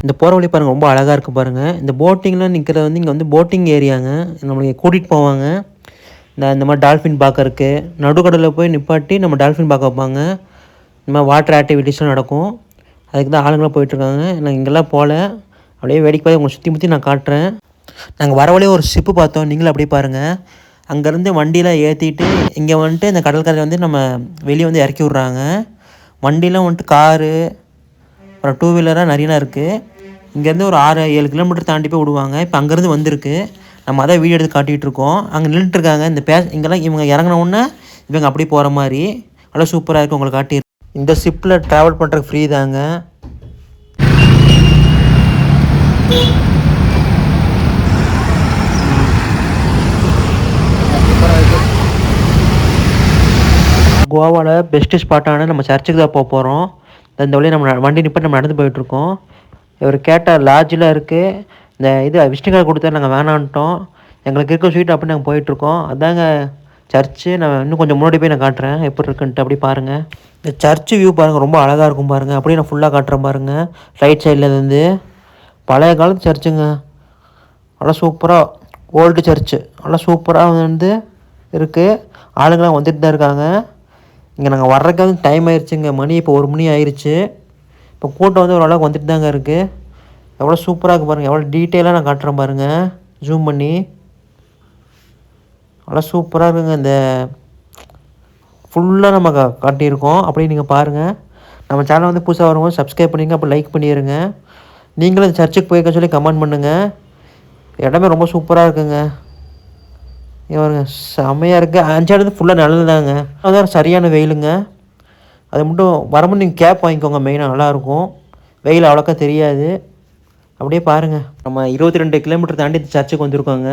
இந்த போகிற வழி பாருங்கள் ரொம்ப அழகாக இருக்குது பாருங்கள். இந்த போட்டிங்லாம் நிற்கிறது வந்து இங்கே வந்து போட்டிங் ஏரியாங்க. நம்மளுக்கு கூட்டிகிட்டு போவாங்க. இந்த மாதிரி டால்ஃபின் பார்க்கறக்கு நடுக்கடலில் போய் நிப்பாட்டி நம்ம டால்ஃபின் பார்க்க வைப்பாங்க. இந்த மாதிரி வாட்டர் ஆக்டிவிட்டீஸ்லாம் நடக்கும். அதுக்கு தான் ஆளுங்களாம் போயிட்டுருக்காங்க. நான் இங்கெல்லாம் போகல, அப்படியே வேடிக்கை பார்த்து உங்களை சுற்றி முற்றி நான் காட்டுறேன். நாங்கள் வர வழியே ஒரு ஷிப்பு பார்த்தோம், நீங்களும் அப்படியே பாருங்கள். அங்கேருந்து வண்டியெலாம் ஏற்றிட்டு இங்கே வந்துட்டு இந்த கடற்கரையில் வந்து நம்ம வெளியே வந்து இறக்கி விட்றாங்க. வண்டிலாம் வந்துட்டு காரு அப்புறம் டூ வீலராக நிறையா இருக்குது. இங்கேருந்து ஒரு 6-7 கிலோமீட்டர் தாண்டி போய் விடுவாங்க. இப்போ அங்கேருந்து வந்திருக்கு, நம்ம அதான் வீடியோ எடுத்து காட்டிகிட்டு இருக்கோம். அங்கே நின்றுட்டுருக்காங்க இந்த இங்கெல்லாம் இவங்க இறங்கினவுடனே இவங்க அப்படி போகிற மாதிரி நல்லா சூப்பராக இருக்குது. உங்களுக்கு காட்டி இந்த ஷிப்பில் ட்ராவல் பண்ணுறதுக்கு ஃப்ரீ தாங்க. கோவாவில் பெஸ்ட்டு ஸ்பாட்டான நம்ம சர்ச்சுக்கு தான் போக போகிறோம். இந்த வழியை நம்ம வண்டி நிப்பாட்டி நம்ம நடந்து போயிட்டுருக்கோம். இவர் கேட்டால் லாட்ஜில் இருக்குது, இந்த இது விஷ்ணு கார்டு கொடுத்தா நாங்கள் வேணான்ட்டோம். எங்களுக்கு இருக்க ஸ்வீட் அப்படி நாங்கள் போயிட்டுருக்கோம். அதாங்க சர்ச்சு. நான் இன்னும் கொஞ்சம் முன்னாடி போய் நான் காட்டுறேன் எப்படி இருக்குன்ட்டு. அப்படி பாருங்கள், இந்த சர்ச்சு வியூ பாருங்கள், ரொம்ப அழகாக இருக்கும் பாருங்கள். அப்படியே நான் ஃபுல்லாக காட்டுறேன் பாருங்கள். ரைட் சைடில் இருந்து பழைய காலத்து சர்ச்சுங்க, நல்லா சூப்பராக ஓல்டு சர்ச்சு, நல்லா சூப்பராக வந்து இருக்குது. ஆளுங்களாம் வந்துட்டு தான் இருக்காங்க. இங்கே நாங்கள் வர்றதுக்கு வந்து டைம் ஆயிடுச்சுங்க. மணி இப்போ 1 மணி ஆயிடுச்சு. இப்போ கூட்டம் வந்து ஓரளவுக்கு வந்துட்டு தாங்க இருக்குது. எவ்வளோ சூப்பராக இருக்குது பாருங்கள், எவ்வளோ டீட்டெயிலாக நான் காட்டுறேன் பாருங்கள் ஜூம் பண்ணி. நல்லா சூப்பராக இருக்குங்க. இந்த ஃபுல்லாக நம்ம காட்டியிருக்கோம். அப்படி நீங்கள் பாருங்கள். நம்ம சேனல் வந்து புதுசாக வரும்போது சப்ஸ்கிரைப் பண்ணிங்க, அப்போ லைக் பண்ணிடுங்க. நீங்களும் இந்த சர்ச்சுக்கு போயிருக்க சொல்லி கமெண்ட் பண்ணுங்கள். இடமே ரொம்ப சூப்பராக இருக்குங்க. இவருங்க செம்மையாக இருக்குது. 5 இடத்து ஃபுல்லாக நல்லது தாங்க. அதான் சரியான வெயிலுங்க. அது மட்டும் வரும்போது நீங்கள் கேப் வாங்கிக்கோங்க, மெயினாக நல்லாயிருக்கும். வெயில் அவ்வளோக்கா தெரியாது. அப்படியே பாருங்கள், நம்ம 22 கிலோமீட்டர் தாண்டி இந்த சர்ச்சுக்கு வந்திருக்கோங்க.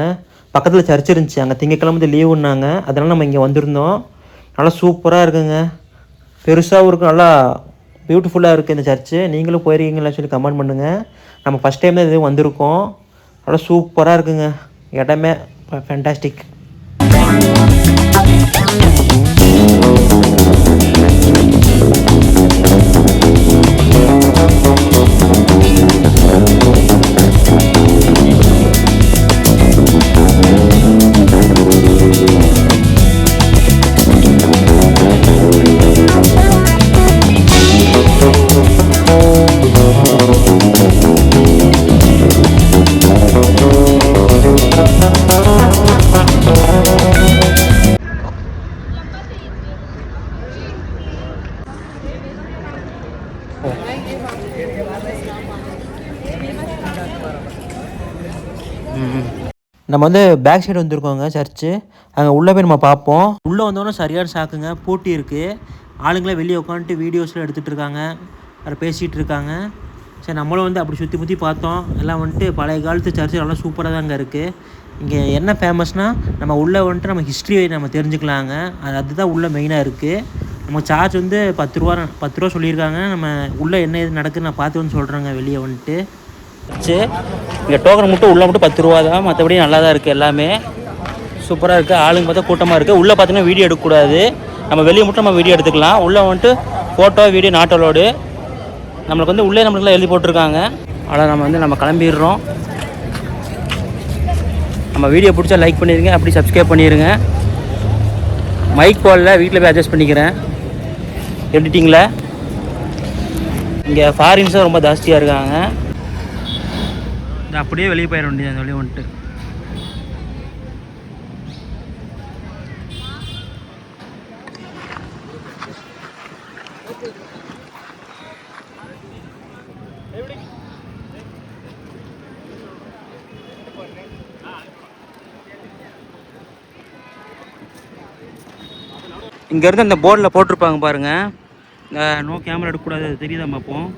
பக்கத்தில் சர்ச் இருந்துச்சு, அங்கே திங்கக்கிழமை லீவுன்னாங்க, அதனால் நம்ம இங்கே வந்திருந்தோம். நல்லா சூப்பராக இருக்குங்க, பெருசாகவும் இருக்கும், நல்லா பியூட்டிஃபுல்லாக இருக்குது இந்த சர்ச்சு. நீங்களும் போயிருக்கீங்களா சொல்லி கமெண்ட் பண்ணுங்கள். நம்ம ஃபஸ்ட் டைம் தான் இது வந்திருக்கோம். நல்லா சூப்பராக இருக்குங்க, இடமே ஃபேண்டாஸ்டிக். நம்ம வந்து பேக் சைடு வந்திருக்கோங்க சர்ச்சு. அங்கே உள்ளே போய் நம்ம பார்ப்போம். உள்ளே வந்தோன்னே சரியான சாக்குங்க, போட்டி இருக்குது. ஆளுங்களே வெளியே உட்காந்துட்டு வீடியோஸ்லாம் எடுத்துகிட்டு இருக்காங்க, அதை பேசிகிட்டு இருக்காங்க. சரி, நம்மளும் வந்து அப்படி சுற்றி முற்றி பார்த்தோம். எல்லாம் வந்துட்டு பழைய காலத்து சர்ச்சு நல்லா சூப்பராக தாங்க இருக்குது. இங்கே என்ன ஃபேமஸ்னால் நம்ம உள்ளே வந்துட்டு நம்ம ஹிஸ்ட்ரி நம்ம தெரிஞ்சுக்கலாங்க. அதுதான் உள்ளே மெயினாக இருக்குது. நம்ம சார்ஜ் வந்து 10 ரூபா சொல்லியிருக்காங்க. நம்ம உள்ளே என்ன இது நடக்குதுன்னு நான் பார்த்து வந்து சொல்கிறேங்க. வெளியே வந்துட்டு இங்கே டோக்கன் மட்டும் உள்ளே மட்டும் 10 ரூபா தான், மற்றபடி நல்லா தான் இருக்குது. எல்லாமே சூப்பராக இருக்குது. ஆளுங்க பார்த்தா கூட்டமாக இருக்குது. உள்ளே பார்த்தீங்கன்னா வீடியோ எடுக்கக்கூடாது, நம்ம வெளியே மட்டும் நம்ம வீடியோ எடுத்துக்கலாம். உள்ளே வந்துட்டு ஃபோட்டோ வீடியோ நாட் அலோடு. நம்மளுக்கு வந்து உள்ளே நம்மளுக்குலாம் எழுதி போட்டிருக்காங்க. ஆனால் நம்ம கிளம்பிடுறோம். நம்ம வீடியோ பிடிச்சா லைக் பண்ணிடுங்க, அப்படி சப்ஸ்கிரைப் பண்ணிடுங்க. மைக் போடல, வீட்டில் போய் அட்ஜஸ்ட் பண்ணிக்கிறேன் எடிட்டிங்கில். இங்கே ஃபாரின்ஸும் ரொம்ப ஜாஸ்தியாக இருக்காங்க. அப்படியே வெளியே போயிட வேண்டியது அந்த வெளியே வந்துட்டு. இங்கேருந்து அந்த போர்டில் போட்டிருப்பாங்க பாருங்கள், நோ கேமரா எடுக்கக்கூடாது, அது தெரியுதா பார்ப்போம்.